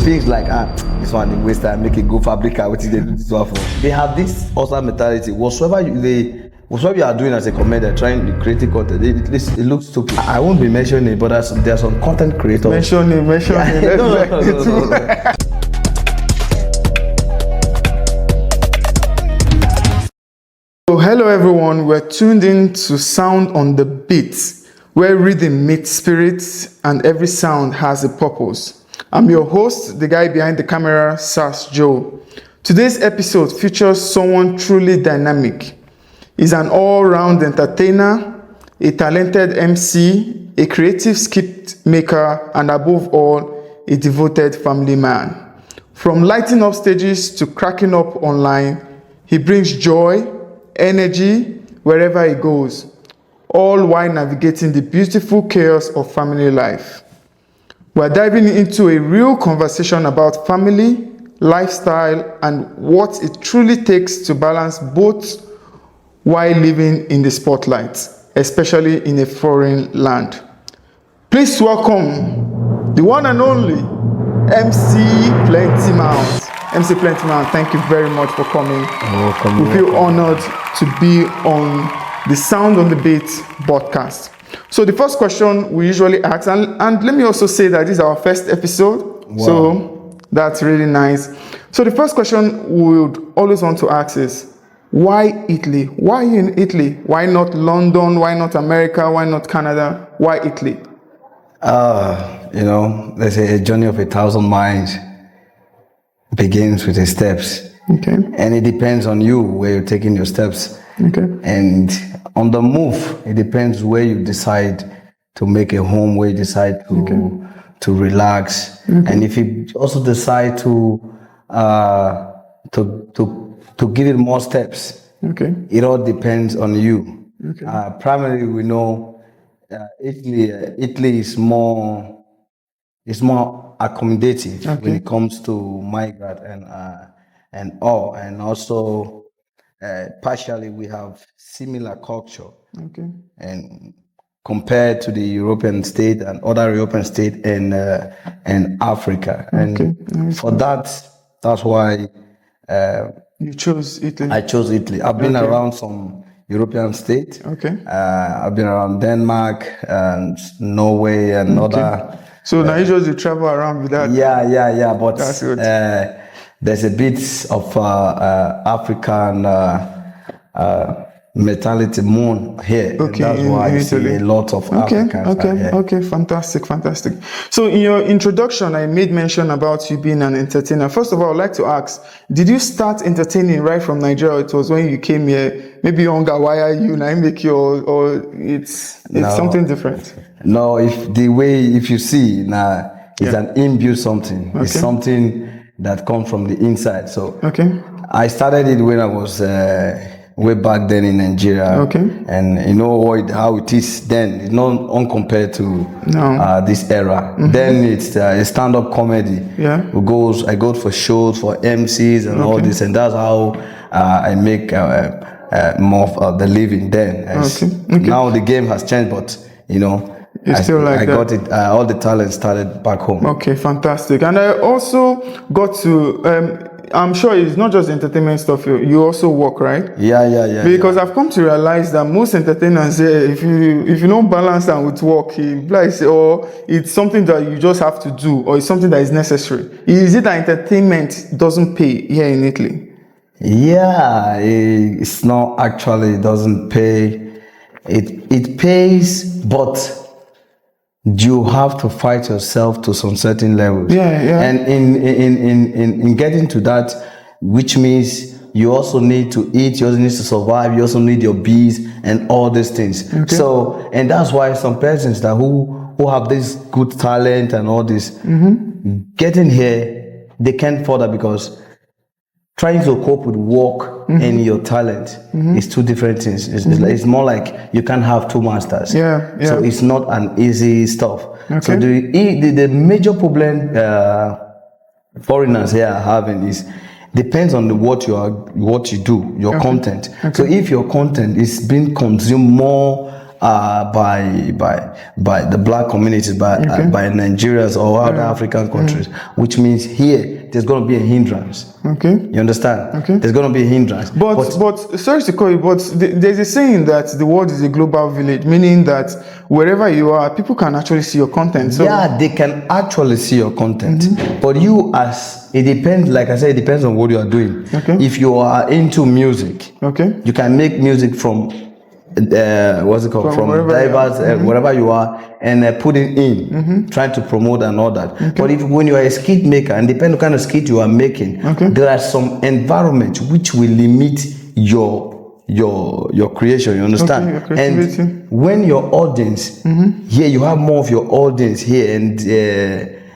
Things like this one they waste time, make it go fabrica, what they do this one for. They have this awesome mentality. Whatsoever you are doing as a comedian, trying to create content, it looks stupid. I won't be mentioning it, but there are some content creators. Mention it. No. So hello everyone, we're tuned in to Sound on the Beat, where rhythm meets spirit and every sound has a purpose. I'm your host, the guy behind the camera, Sas Joe. Today's episode features someone truly dynamic. He's an all-round entertainer, a talented MC, a creative skit maker, and above all, a devoted family man. From lighting up stages to cracking up online, he brings joy, energy wherever he goes, all while navigating the beautiful chaos of family life. We're diving into a real conversation about family, lifestyle, and what it truly takes to balance both while living in the spotlight, especially in a foreign land. Please welcome the one and only MC Plentymouth. MC Plentymouth, thank you very much for coming. Welcome. We feel honored to be on the Sound on the Beat podcast. So the first question we usually ask, and let me also say that this is our first episode, wow. So that's really nice. So the first question we would always want to ask is, why Italy? Why in Italy? Why not London? Why not America? Why not Canada? Why Italy? They say a journey of 1,000 miles begins with the steps. Okay. And it depends on you where you're taking your steps. Okay. And on the move, it depends where you decide to make a home, where you decide to relax. Okay. And if you also decide to give it more steps, okay, it all depends on you. Okay. Primarily, we know Italy is more accommodative when it comes to migrant and all, and also partially we have similar culture. Okay. And compared to the European state and other European state and Africa, and for that's why you chose Italy. I chose Italy. I've been around some European states. Okay. I've been around Denmark and Norway and other. So now you just travel around with that. Yeah. But that's good. There's a bit of African mentality more here. Okay, that's why I see a lot of Africans here. Okay, fantastic. So in your introduction, I made mention about you being an entertainer. First of all, I'd like to ask, did you start entertaining right from Nigeria? It was when you came here, maybe younger, why are you now make your, or it's something different? No, if you see now, it's an inbuilt something. Okay. It's something that comes from the inside. So I started it when I was way back then in Nigeria. Okay. And you know how it is then. It's not uncompared to this era. Mm-hmm. Then it's a stand-up comedy. Yeah. I go for shows for MCs and all this, and that's how I make more of the living then. Now the game has changed, but I got it. All the talent started back home. Okay, fantastic. And I also got to. I'm sure it's not just entertainment stuff. You also work, right? Yeah. Because I've come to realize that most entertainers, if you don't balance that with work, or it's something that you just have to do, or it's something that is necessary. Is it that entertainment doesn't pay here in Italy? Yeah, it's not actually. It doesn't pay. It pays, but you have to fight yourself to some certain levels. Yeah. And in getting to that, which means you also need to eat, you also need to survive, you also need your bees and all these things. Okay. So, and that's why some persons that who have this good talent and all this, getting here, they can't further because trying to cope with work and your talent is two different things. It's more like you can't have two masters. Yeah. So it's not an easy stuff. Okay. So the major problem foreigners here are having is depends on what you do, your content. Okay. So if your content is being consumed more by the black communities, by Nigerians or other African countries, which means here there's going to be a hindrance. Okay. You understand? Okay. There's going to be a hindrance. But sorry to call you, but there's a saying that the world is a global village, meaning that wherever you are, people can actually see your content. So yeah, they can actually see your content. But you, it depends, like I said, it depends on what you are doing. Okay. If you are into music, okay. you can make music from what's it called? From diverse, wherever you are, and put it in, trying to promote and all that. Okay. But when you are a skit maker, and depending on the kind of skit you are making, there are some environments which will limit your creation. You understand? Okay, your creativity. And when your audience here, you have more of your audience here, and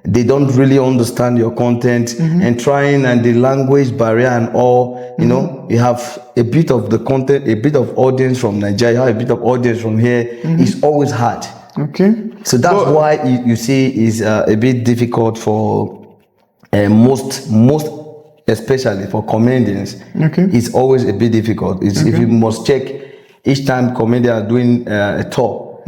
they don't really understand your content, and the language barrier and all, you know, you have a bit of the content, a bit of audience from Nigeria, you have a bit of audience from here. It's always hard. Okay. So that's why you see it's a bit difficult for most especially for comedians. Okay. It's always a bit difficult. If you must check each time comedians are doing a tour,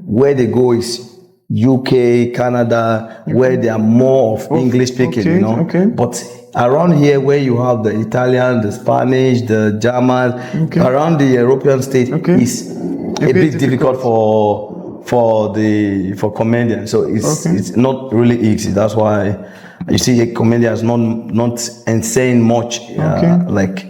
where they go is UK, Canada, where they are more of English speaking, you know. But around here, where you have the Italian, the Spanish, the German, around the European state, is a bit difficult for comedians. So it's not really easy. That's why you see a comedian is not saying much, like.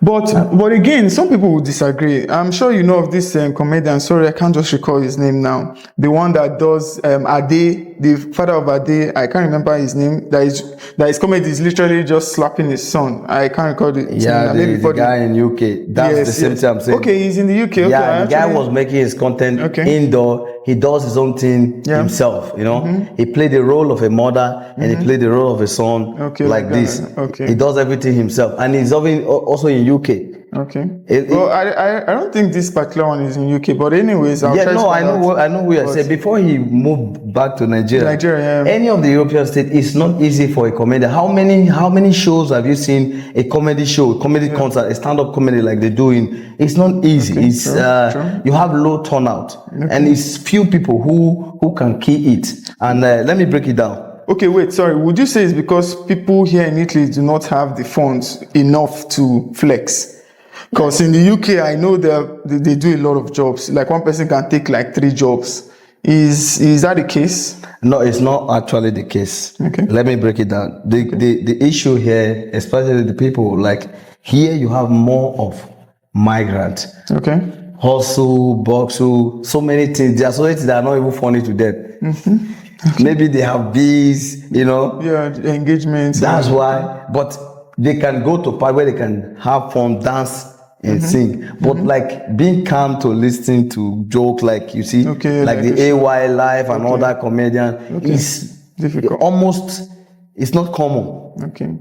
But again, some people will disagree. I'm sure you know of this comedian. Sorry, I can't just recall his name now. The one that does Ade, the father of Ade. I can't remember his name. That his comedy is literally just slapping his son. I can't recall it. Yeah, the guy in UK. That's the same thing I'm saying. Okay, he's in the UK. Okay, yeah, the guy was making his content indoor. He does his own thing himself. You know, he played the role of a mother and he played the role of a son. Like this. He does everything himself, and he's also in UK. Okay. I don't think this particular one is in UK, but anyways, I know what you're saying. Before he moved back to Nigeria, any of the European states, it's not easy for a comedian. How many shows have you seen a comedy show, comedy concert, a stand-up comedy like they're doing? It's not easy. It's true. You have low turnout, and it's few people who can key it. And let me break it down. Okay, wait, sorry. Would you say it's because people here in Italy do not have the funds enough to flex? Because in the UK, I know they do a lot of jobs. Like one person can take like 3 jobs. Is that the case? No, it's not actually the case. Okay. Let me break it down. The issue here, especially the people, like here you have more of migrant. Okay. Hustle, boxu, so many things. There are so many things that are not even funny to them. Maybe they have bees, you know. Yeah, engagements. That's why. But they can go to a part where they can have fun, dance, and sing. But like being calm to listen to jokes, like you see, like the AY Life and all that comedian is difficult. It's not common. Okay.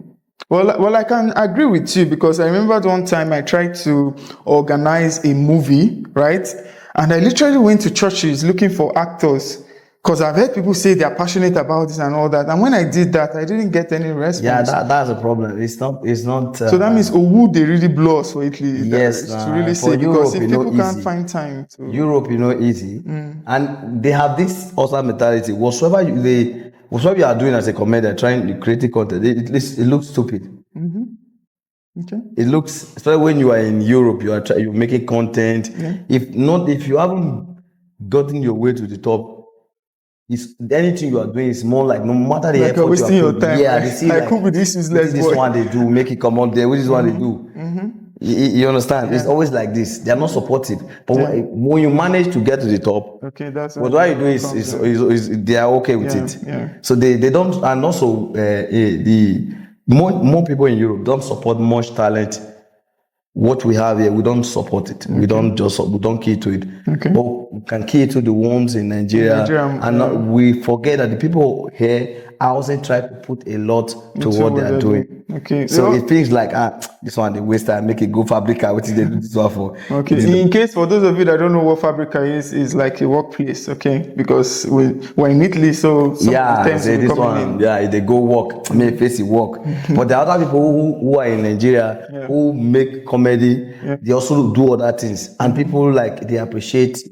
Well, I can agree with you because I remember one time I tried to organize a movie, right? And I literally went to churches looking for actors. Because I've heard people say they're passionate about this and all that. And when I did that, I didn't get any response. Yeah, that's a problem. It's not. So that means, would they really blow us for Italy? Yes. To really say, because if people can't find time to... Europe, easy. And they have this awesome mentality. Whatsoever you are doing as a comedian, trying to create content, it looks stupid. Okay. It looks, especially when you are in Europe, you're making content. Yeah. If you haven't gotten your way to the top, anything you are doing is more like no matter the effort wasting you are your time. Yeah, they see like could be this useless this one they do, make it come out there. Which is what they do. You understand? Yeah. It's always like this. They are not supportive. But when you manage to get to the top, that's what you do is they are okay with it. Yeah. So they don't, and also the more people in Europe don't support much talent. What we have here, we don't support it. We don't key to it. But we can key to the ones in Nigeria, and we forget that the people here are also trying to put a lot to what they are doing. Okay. So it feels like this one they waste time, make it go Fabrica, what is they do this one for? Okay. In case for those of you that don't know what Fabrica is like a workplace, okay? Because we're in Italy, so they go work, may face it work. But there are other people who are in Nigeria who make comedy, they also do other things. And people they appreciate,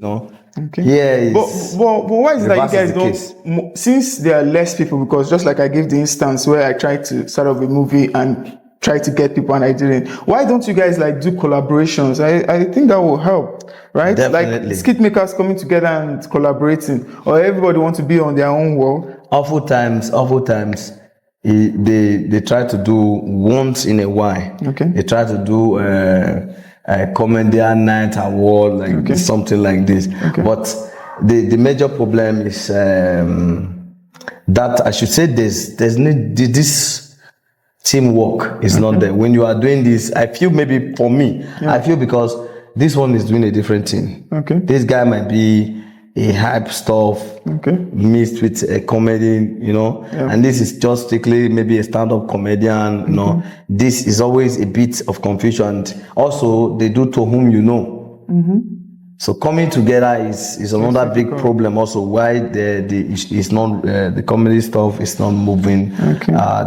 Okay. Here But is why is it that you reverse guys is the case. don't, since there are less people, because just like I gave the instance where I tried to start up a movie and try to get people and I didn't, why don't you guys like do collaborations? I think that will help, right? Definitely. Like skit makers coming together and collaborating, or everybody wants to be on their own world. Oftentimes, they try to do once in a while. Okay. They try to do a comedian night award, like something like this. Okay. But the major problem is that I should say there's need this teamwork is not there. When you are doing this, I feel maybe for me, I feel because this one is doing a different thing. Okay. This guy might be a hype stuff mixed with a comedy, you know, and this is just strictly maybe a stand-up comedian, you know. This is always a bit of confusion. And also, they do to whom you know. So coming together is another big problem. Also, why it's not the comedy stuff is not moving,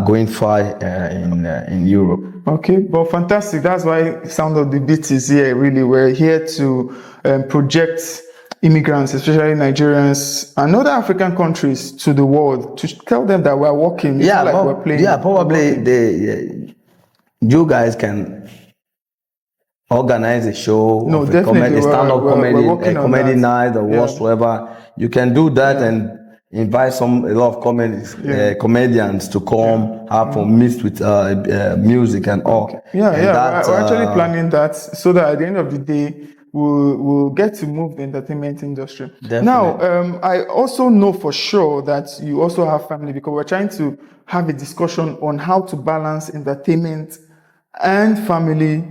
going far in Europe. Okay, but fantastic. That's why Sound of the Beat is here. Really, we're here to project immigrants, especially Nigerians and other African countries, to the world to tell them that we're working. It's not like we're playing. Yeah, probably you guys can organize a show, No, of definitely, a stand-up comedy, working a on comedy that. night or whatsoever. You can do that and invite a lot of comedians to come, have fun, mixed with music and all. We're actually planning that so that at the end of the day, we'll get to move the entertainment industry. Definitely. Now, I also know for sure that you also have family, because we're trying to have a discussion on how to balance entertainment and family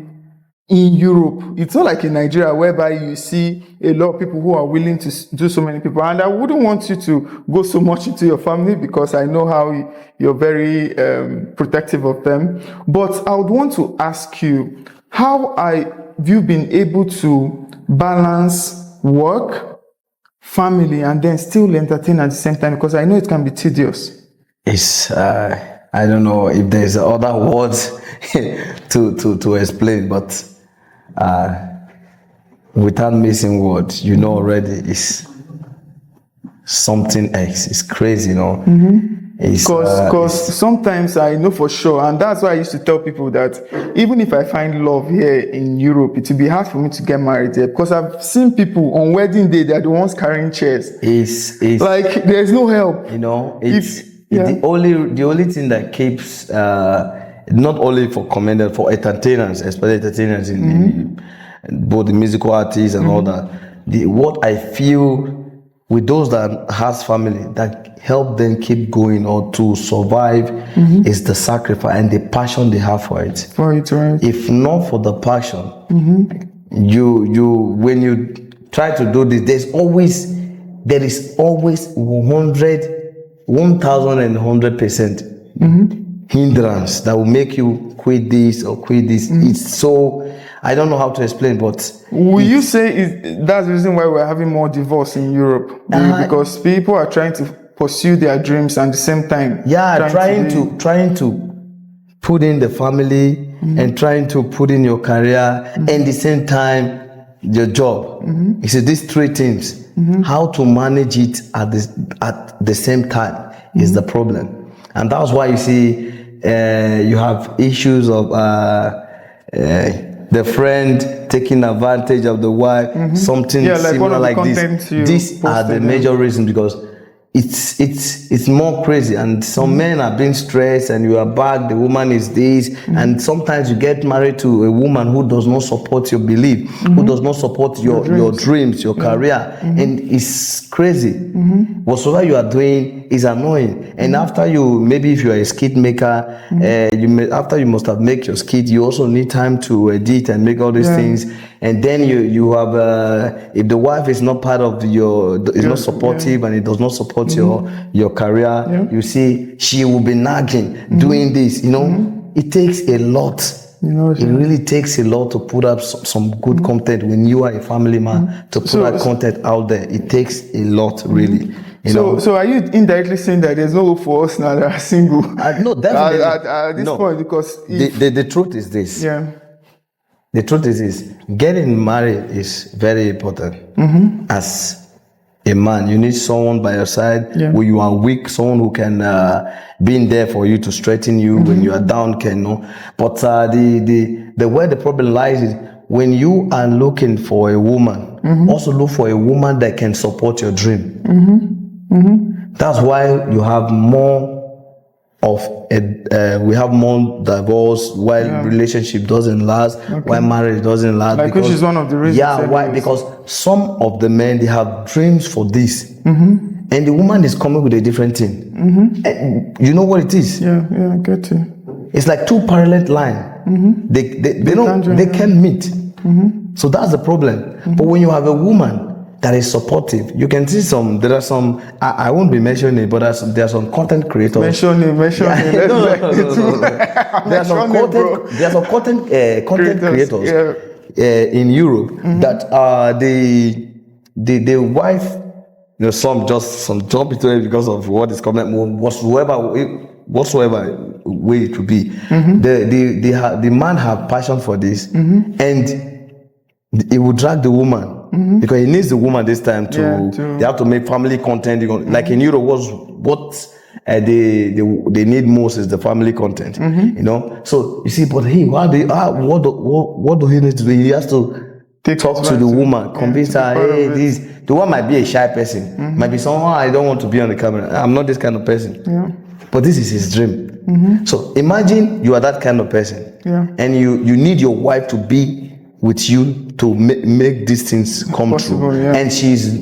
in Europe. It's not like in Nigeria, whereby you see a lot of people who are willing to do so many people. And I wouldn't want you to go so much into your family, because I know how you're very protective of them. But I would want to ask you, how have you been able to balance work, family, and then still entertain at the same time? Because I know it can be tedious. It's I don't know if there's other words to explain, but without missing words, you know already it's something else. It's crazy, you know. Because sometimes I know for sure, and that's why I used to tell people that even if I find love here in Europe, it will be hard for me to get married here, because I've seen people on wedding day, they're the ones carrying chairs. It's like there's no help. You know, the only thing that keeps not only for comedians, for entertainers, especially entertainers in both the musical artists and all that. What I feel with those that has family that help them keep going or to survive is the sacrifice and the passion they have for it. Right. If not for the passion, you when you try to do this, there is always 1,100% hindrance that will make you quit this or quit this. It's so, I don't know how to explain, but will you say that's the reason why we're having more divorce in Europe? Because people are trying to pursue their dreams and at the same time trying to put in the family and trying to put in your career and at the same time your job. You see, these three things, how to manage it at the same time is the problem. And that's why you see you have issues of the friend taking advantage of the wife, something similar like this. These are the major reasons, because it's more crazy, and some men are being stressed, and you are back, the woman is this, and sometimes you get married to a woman who does not support your belief, who does not support your dreams, your career, and it's crazy. Whatsoever you are doing is annoying, and after maybe if you are a skit maker, after you must have made your skit, you also need time to edit and make all these things, and then you have if the wife is not part of is not supportive and it does not support your career, you see she will be nagging, doing this, you know. It takes a lot. It really takes a lot to put up some good content when you are a family man, to put that content out there. It takes a lot, really. So are you indirectly saying that there's no hope for us now that are single? No, definitely. At this point, because the truth is this. The truth is this: getting married is very important. As a man. You need someone by your side when you are weak, someone who can be in there for you to strengthen you when you are down. But the where the problem lies is when you are looking for a woman, also look for a woman that can support your dream. That's why you have more of we have more divorce, while relationship doesn't last, why marriage doesn't last. Like, because, which is one of the reasons. Yeah, why? Because some of the men, they have dreams for this, and the woman is coming with a different thing. And you know what it is? Yeah, I get it. It's like two parallel lines. They can't meet. So that's the problem. But when you have a woman that is supportive, you can see there are some, I won't be mentioning it, but there are some content creators. Mention it. There are some content creators in Europe that the wife, some jump into it because of what is coming, whatsoever way it could be. The man have passion for this, and he will drag the woman. Because he needs the woman this time they have to make family content. Like in Europe, what they need most is the family content. So you see, but what do he need to do? He has to talk to the woman, convince her. Hey, the one might be a shy person, might be someone I don't want to be on the camera. I'm not this kind of person. But this is his dream. So imagine you are that kind of person, and you need your wife to be with you to make these things come true, and she's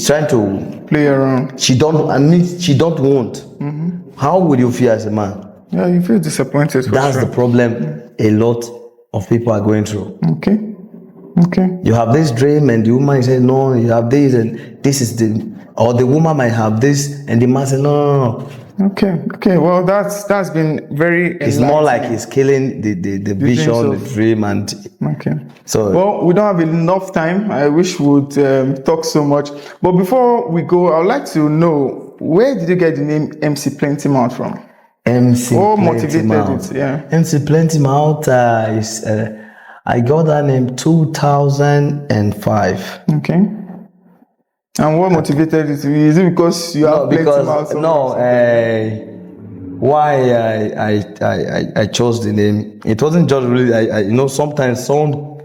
trying to play around. She don't want. How would you feel as a man? Yeah, you feel disappointed. That's the problem a lot of people are going through. Okay. You have this dream, and the woman says no. You have this, and this is or the woman might have this, and the man says no. Okay. Well, that's been very. It's more like he's killing the vision, the dream, and. So. Well, we don't have enough time. I wish we would talk so much. But before we go, I would like to know, where did you get the name MC Plentymouth from? MC What Plentymouth. motivated it? Yeah. MC Plentymouth is. I got that name 2005. Okay. And what motivated it? Is it because you have Plentymouth? Why I chose the name? It wasn't just really. Sometimes someone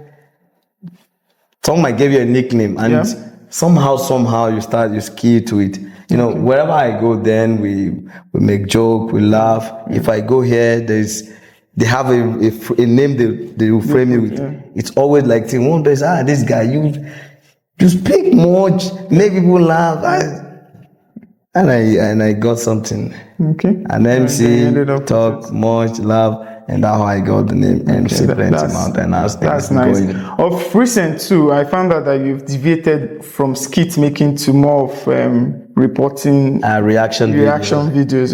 might give you a nickname, and somehow you ski to it. Wherever I go, then we make joke, we laugh. If I go here, they have a name they will frame me with. It's always like one day, this guy, you speak much, make people laugh, and I got something. Okay. And MC talk much, laugh, and that's how I got the name MC Plentymouth. And that's nice. Of recent too, I found out that you've deviated from skit making to more of reporting reaction videos.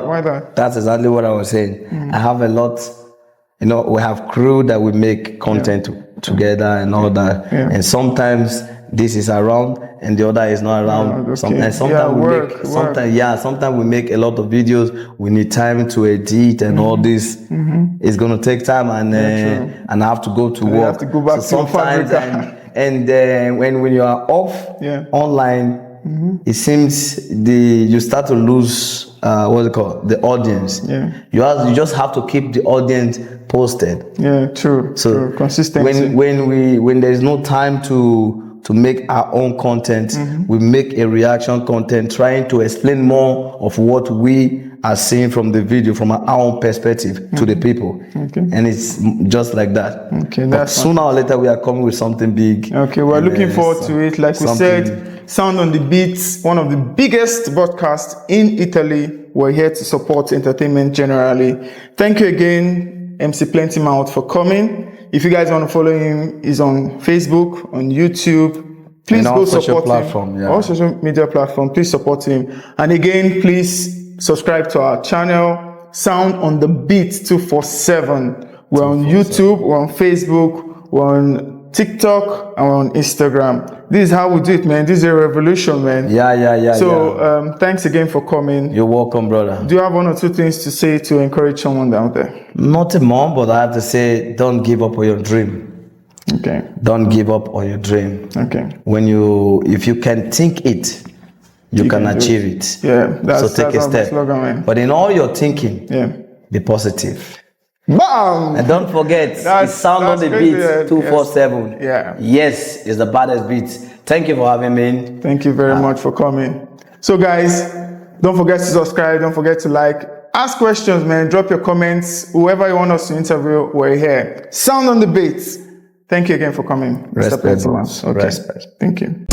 Why that? That's exactly what I was saying. I have a lot. We have crew that we make content together and all that. And sometimes this is around and the other is not around. Sometimes we make a lot of videos. We need time to edit and all this. It's gonna take time, and I have to go to work. You have to go back sometimes when you are off online, it seems you start to lose the audience. You just have to keep the audience posted. True. Consistency. When there is no time to make our own content, we make a reaction content trying to explain more of what we are seeing from the video from our own perspective to the people. And it's just like that. But sooner or later we are coming with something big. We're looking forward to it. Like we said, Sound on the Beats, one of the biggest broadcasts in Italy. We're here to support entertainment generally. Thank you again, MC Plentymouth, for coming. If you guys want to follow him, he's on Facebook, on YouTube. Please go support him. All social media platform. Please support him. And again, please subscribe to our channel, Sound on the Beat 247. We're on YouTube, we're on Facebook, we're on TikTok, and we're on Instagram. This is how we do it, man. This is a revolution, man. So thanks again for coming. You're welcome, brother. Do you have one or two things to say to encourage someone down there? Nothing more, but I have to say, don't give up on your dream. Okay. Don't give up on your dream. Okay. If you can think it, you can achieve it. Yeah, so take a step. Slogan, man. But in all your thinking, yeah, be positive. Bam! And don't forget, it's Sound on the Beat 247. Yeah. Yes, it's the baddest beat. Thank you for having me. Thank you very much for coming. So guys, don't forget to subscribe. Don't forget to like. Ask questions, man. Drop your comments. Whoever you want us to interview, we're here. Sound on the Beat. Thank you again for coming. Respect. Okay. Respect. Thank you.